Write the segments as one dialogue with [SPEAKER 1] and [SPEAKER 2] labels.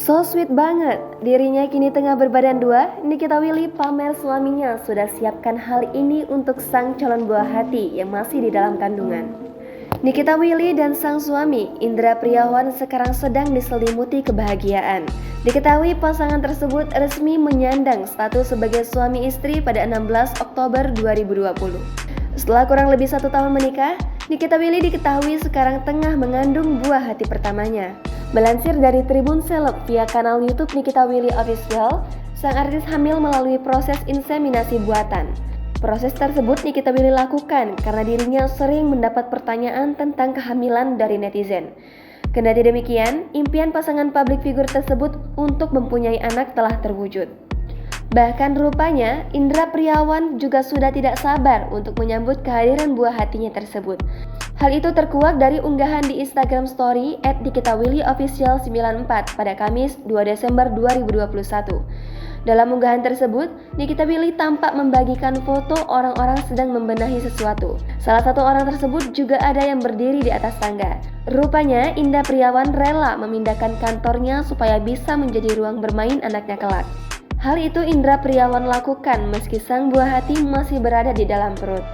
[SPEAKER 1] So sweet banget, dirinya kini tengah berbadan dua. Nikita Willy pamer suaminya sudah siapkan hal ini untuk sang calon buah hati yang masih di dalam kandungan. Nikita Willy dan sang suami, Indra Priawan, sekarang sedang diselimuti kebahagiaan. Diketahui pasangan tersebut resmi menyandang status sebagai suami istri pada 16 Oktober 2020. Setelah kurang lebih 1 tahun menikah, Nikita Willy diketahui sekarang tengah mengandung buah hati pertamanya. Melansir dari Tribun Seleb via kanal YouTube Nikita Willy Official, sang artis hamil melalui proses inseminasi buatan. Proses tersebut Nikita Willy lakukan karena dirinya sering mendapat pertanyaan tentang kehamilan dari netizen. Kendati demikian, impian pasangan publik figur tersebut untuk mempunyai anak telah terwujud. Bahkan rupanya, Indra Priawan juga sudah tidak sabar untuk menyambut kehadiran buah hatinya tersebut. Hal itu terkuak dari unggahan di Instagram Story @nikitawillyofficial94 pada Kamis 2 Desember 2021. Dalam unggahan tersebut, Nikita Willy tampak membagikan foto orang-orang sedang membenahi sesuatu. Salah satu orang tersebut juga ada yang berdiri di atas tangga. Rupanya, Indra Priawan rela memindahkan kantornya supaya bisa menjadi ruang bermain anaknya kelak. Hal itu Indra Priawan lakukan meski sang buah hati masih berada di dalam perut.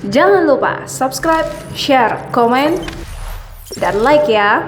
[SPEAKER 2] Jangan lupa subscribe, share, komen, dan like ya!